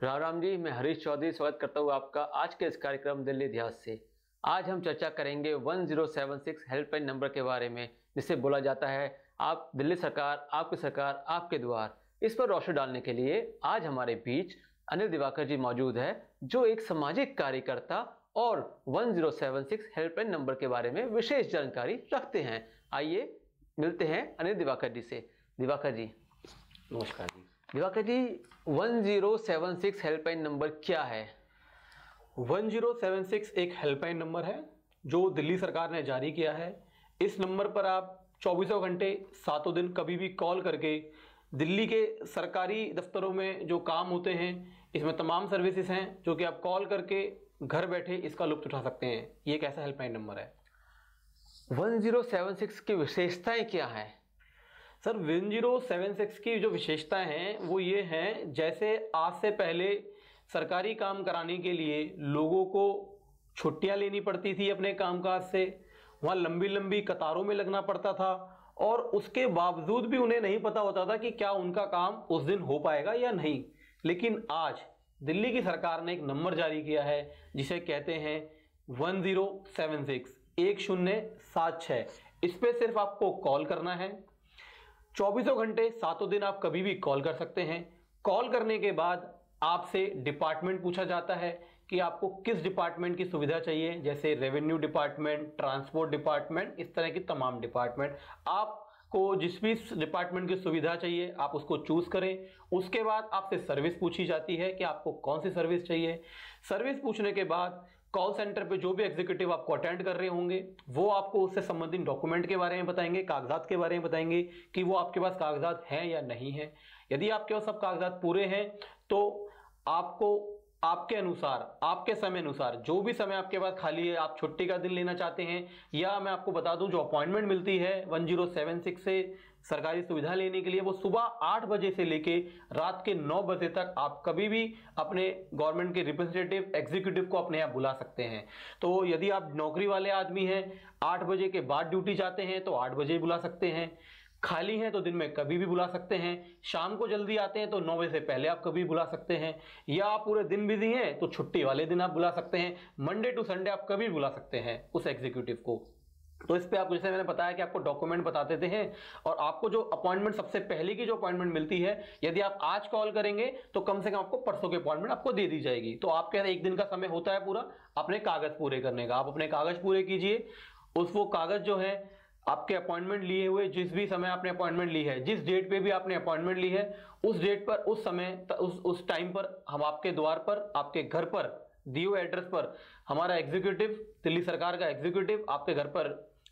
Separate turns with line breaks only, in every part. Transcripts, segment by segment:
राम राम जी, मैं हरीश चौधरी स्वागत करता हूँ आपका आज के इस कार्यक्रम दिल्ली इतिहास से। आज हम चर्चा करेंगे 1076 हेल्पलाइन नंबर के बारे में, जिसे बोला जाता है आप दिल्ली सरकार, आपकी सरकार, आपके द्वार। इस पर रोशनी डालने के लिए आज हमारे बीच अनिल दिवाकर जी मौजूद है, जो एक सामाजिक कार्यकर्ता और 1076 हेल्पलाइन नंबर के बारे में विशेष जानकारी रखते हैं। आइए मिलते हैं अनिल दिवाकर जी से। दिवाकर जी
नमस्कार जी।
दिवाकर जी, 1076 हेल्पलाइन नंबर क्या है?
1076 एक हेल्पलाइन नंबर है जो दिल्ली सरकार ने जारी किया है। इस नंबर पर आप 24 घंटे 7 दिन कभी भी कॉल करके दिल्ली के सरकारी दफ्तरों में जो काम होते हैं, इसमें तमाम सर्विसेज हैं जो कि आप कॉल करके घर बैठे इसका लुत्फ उठा सकते हैं। ये एक ऐसा हेल्पलाइन नंबर है।
1076 की विशेषताएं क्या हैं?
सर, 1076 की जो विशेषताएं हैं वो ये हैं, जैसे आज से पहले सरकारी काम कराने के लिए लोगों को छुट्टियां लेनी पड़ती थी अपने कामकाज से, वहाँ लंबी लंबी कतारों में लगना पड़ता था और उसके बावजूद भी उन्हें नहीं पता होता था कि क्या उनका काम उस दिन हो पाएगा या नहीं। लेकिन आज दिल्ली की सरकार ने एक नंबर जारी किया है जिसे कहते हैं 1076 1076। इस पे सिर्फ आपको कॉल करना है। 24 घंटे 7 दिन आप कभी भी कॉल कर सकते हैं। कॉल करने के बाद आपसे डिपार्टमेंट पूछा जाता है कि आपको किस डिपार्टमेंट की सुविधा चाहिए, जैसे रेवेन्यू डिपार्टमेंट, ट्रांसपोर्ट डिपार्टमेंट, इस तरह की तमाम डिपार्टमेंट। आपको जिस भी डिपार्टमेंट की सुविधा चाहिए आप उसको चूज करें। उसके बाद आपसे सर्विस पूछी जाती है कि आपको कौन सी सर्विस चाहिए। सर्विस पूछने के बाद कॉल सेंटर पे जो भी एग्जीक्यूटिव आपको अटेंड कर रहे होंगे वो आपको उससे संबंधित डॉक्यूमेंट के बारे में बताएंगे, कागजात के बारे में बताएंगे कि वो आपके पास कागजात हैं या नहीं है। यदि आपके पास सब कागजात पूरे हैं तो आपको आपके अनुसार, आपके समय अनुसार, जो भी समय आपके पास खाली है, आप छुट्टी का दिन लेना चाहते हैं, या मैं आपको बता दूं जो अपॉइंटमेंट मिलती है 1076 से सरकारी सुविधा लेने के लिए, वो सुबह 8 बजे से लेके रात के 9 बजे तक आप कभी भी अपने गवर्नमेंट के रिप्रेजेंटेटिव, एग्जीक्यूटिव को अपने यहाँ बुला सकते हैं। तो यदि आप नौकरी वाले आदमी हैं, 8 बजे के बाद ड्यूटी जाते हैं तो 8 बजे बुला सकते हैं। खाली हैं तो दिन में कभी भी बुला सकते हैं। शाम को जल्दी आते हैं तो 9 बजे से पहले आप कभी बुला सकते हैं, या आप पूरे दिन बिजी हैं तो छुट्टी वाले दिन आप बुला सकते हैं। मंडे टू संडे आप कभी बुला सकते हैं उस एग्जीक्यूटिव को। तो इस पे आप, जैसे मैंने बताया कि आपको डॉक्यूमेंट बता देते हैं और आपको जो अपॉइंटमेंट सबसे पहले की जो अपॉइंटमेंट मिलती है, यदि आप आज कॉल करेंगे तो कम से कम आपको परसों की अपॉइंटमेंट आपको दे दी जाएगी। तो आपके एक दिन का समय होता है पूरा अपने कागज पूरे करने का। आप अपने कागज पूरे कीजिए। वो कागज जो है आपके अपॉइंटमेंट लिए हुए, जिस भी समय आपने अपॉइंटमेंट ली है, जिस डेट पे भी आपने अपॉइंटमेंट ली है, उस डेट पर, उस समय, उस टाइम पर हम आपके द्वार पर, आपके घर पर दिए हुए एड्रेस पर हमारा एग्जीक्यूटिव, दिल्ली सरकार का एग्जीक्यूटिव आपके घर पर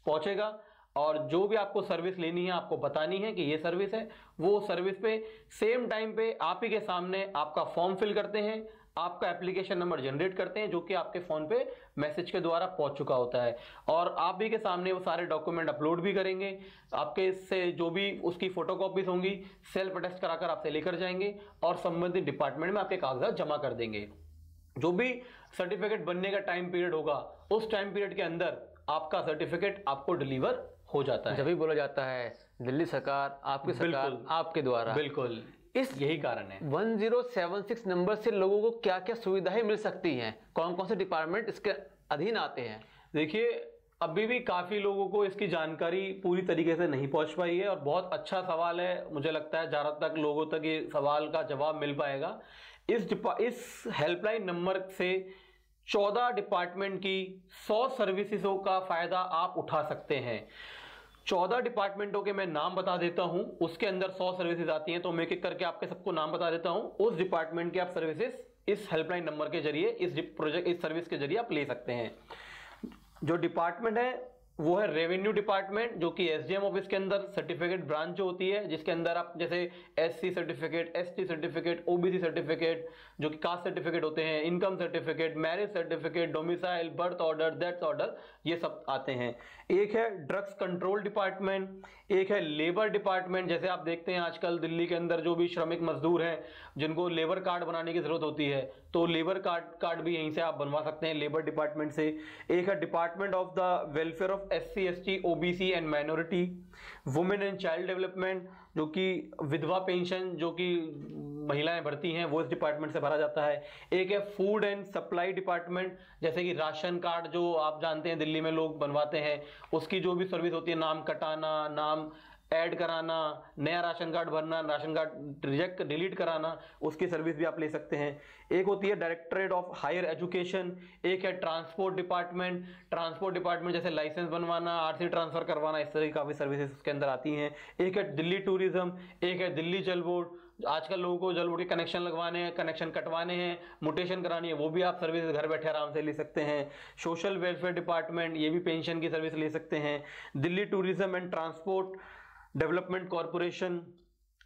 पहुंचेगा और जो भी आपको सर्विस लेनी है, आपको बतानी है कि ये सर्विस है, वो सर्विस पे सेम टाइम पे आप ही के सामने आपका फॉर्म फिल करते हैं, आपका एप्लीकेशन नंबर जनरेट करते हैं जो कि आपके फोन पे मैसेज के द्वारा पहुंच चुका होता है, और आप ही के सामने वो सारे डॉक्यूमेंट अपलोड भी करेंगे। आपके से जो भी उसकी फोटोकॉपीज होंगी सेल्फ अटेस्ट कराकर आपसे लेकर जाएंगे और संबंधित डिपार्टमेंट में आपके कागजात जमा कर देंगे। जो भी सर्टिफिकेट बनने का टाइम पीरियड होगा उस टाइम पीरियड के अंदर आपका सर्टिफिकेट आपको डिलीवर हो जाता है।
जब भी बोला जाता है दिल्ली सरकार, आपकी सरकार, आपके द्वारा,
बिल्कुल इस यही कारण है।
1076 नंबर से लोगों को क्या क्या सुविधाएं मिल सकती हैं? कौन कौन से डिपार्टमेंट इसके अधीन आते हैं?
देखिए, अभी भी काफी लोगों को इसकी जानकारी पूरी तरीके से नहीं पहुंच पाई है और बहुत अच्छा सवाल है। मुझे लगता है ज्यादा तक लोगों तक ये सवाल का जवाब मिल पाएगा। इस हेल्पलाइन नंबर से 14 डिपार्टमेंट की 100 सर्विसेजों का फायदा आप उठा सकते हैं। 14 डिपार्टमेंटों के मैं नाम बता देता हूं, उसके अंदर 100 सर्विसेज आती हैं, तो मैं एक एक करके आपके सबको नाम बता देता हूं। उस डिपार्टमेंट के आप सर्विसेज इस हेल्पलाइन नंबर के जरिए, इस सर्विस के जरिए आप ले सकते हैं। जो डिपार्टमेंट है वो है रेवेन्यू डिपार्टमेंट, जो कि एसडीएम ऑफिस के अंदर सर्टिफिकेट ब्रांच जो होती है, जिसके अंदर आप जैसे SC certificate, ST certificate, OBC certificate, जो कि कास्ट सर्टिफिकेट होते हैं, income certificate, marriage certificate, domicile, birth order, death order, ये सब आते हैं। एक है ड्रग्स कंट्रोल डिपार्टमेंट, एक है लेबर डिपार्टमेंट। जैसे आप देखते हैं आजकल दिल्ली के अंदर जो भी श्रमिक मजदूर हैं जिनको लेबर कार्ड बनाने की जरूरत होती है, तो लेबर कार्ड भी यहीं से आप बनवा सकते हैं लेबर डिपार्टमेंट से। एक है department of the welfare of of SC ST OBC and minority, women and child development जो कि विधवा पेंशन जो कि महिलाएं भरती हैं वो इस डिपार्टमेंट से भरा जाता है। एक है फूड एंड सप्लाई डिपार्टमेंट, जैसे कि राशन कार्ड जो आप जानते हैं दिल्ली में लोग बनवाते हैं, उसकी जो भी सर्विस होती है, नाम कटाना, नाम ऐड कराना, नया राशन कार्ड भरना, राशन कार्ड रिजेक्ट डिलीट कराना, उसकी सर्विस भी आप ले सकते हैं। एक होती है डायरेक्टरेट ऑफ हायर एजुकेशन, एक है ट्रांसपोर्ट डिपार्टमेंट जैसे लाइसेंस बनवाना, RC ट्रांसफर करवाना, इस तरह की काफी सर्विसेज उसके अंदर आती हैं। एक है दिल्ली टूरिज्म, एक है दिल्ली जल बोर्ड, आजकल लोगों को जल बोर्ड के कनेक्शन लगवाने हैं, कनेक्शन कटवाने हैं, म्यूटेशन करानी है, वो भी आप सर्विस घर बैठे आराम से ले सकते हैं। सोशल वेलफेयर डिपार्टमेंट, ये भी पेंशन की सर्विस ले सकते हैं। Delhi tourism and transport development corporation,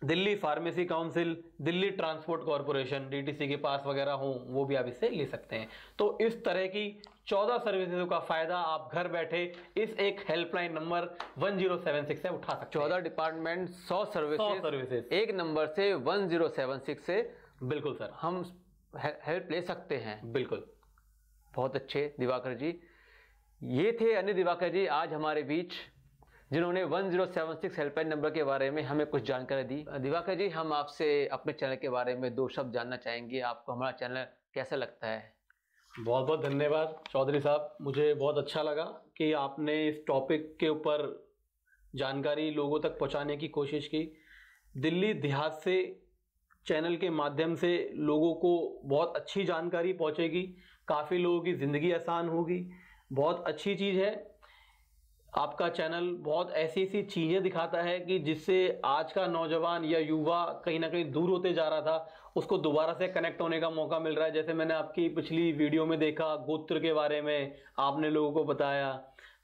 Delhi pharmacy council, Delhi transport corporation, DTC के पास वगैरह हो वो भी आप इससे ले सकते हैं। तो इस तरह की 14 सर्विसेज का फायदा आप घर बैठे इस एक हेल्पलाइन नंबर 1076 से उठा सकते हैं।
14 डिपार्टमेंट, 100 सर्विसेज एक नंबर से 1076 से
बिल्कुल सर
हम हेल्प ले सकते हैं।
बिल्कुल,
बहुत अच्छे दिवाकर जी। ये थे अनिल दिवाकर जी आज हमारे बीच, जिन्होंने 1076 हेल्पलाइन नंबर के बारे में हमें कुछ जानकारी दी। दिवाकर जी, हम आपसे अपने चैनल के बारे में 2 शब्द जानना चाहेंगे। आपको हमारा चैनल कैसा लगता है?
बहुत बहुत धन्यवाद चौधरी साहब, मुझे बहुत अच्छा लगा कि आपने इस टॉपिक के ऊपर जानकारी लोगों तक पहुंचाने की कोशिश की। दिल्ली इतिहास से चैनल के माध्यम से लोगों को बहुत अच्छी जानकारी पहुंचेगी, काफ़ी लोगों की ज़िंदगी आसान होगी, बहुत अच्छी चीज़ है। आपका चैनल बहुत ऐसी ऐसी चीज़ें दिखाता है कि जिससे आज का नौजवान या युवा कहीं ना कहीं दूर होते जा रहा था, उसको दोबारा से कनेक्ट होने का मौका मिल रहा है। जैसे मैंने आपकी पिछली वीडियो में देखा, गोत्र के बारे में आपने लोगों को बताया,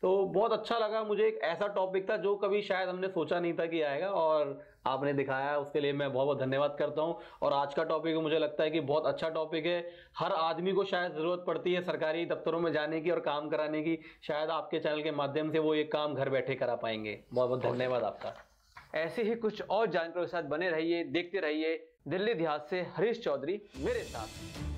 तो बहुत अच्छा लगा मुझे। एक ऐसा टॉपिक था जो कभी शायद हमने सोचा नहीं था कि आएगा, और आपने दिखाया, उसके लिए मैं बहुत बहुत धन्यवाद करता हूं। और आज का टॉपिक मुझे लगता है कि बहुत अच्छा टॉपिक है, हर आदमी को शायद ज़रूरत पड़ती है सरकारी दफ्तरों में जाने की और काम कराने की, शायद आपके चैनल के माध्यम से वो ये काम घर बैठे करा पाएंगे। बहुत बहुत धन्यवाद आपका।
ऐसे ही कुछ और जानकारियों के साथ बने रहिए, देखते रहिए दिल्ली इतिहास से हरीश चौधरी मेरे साथ।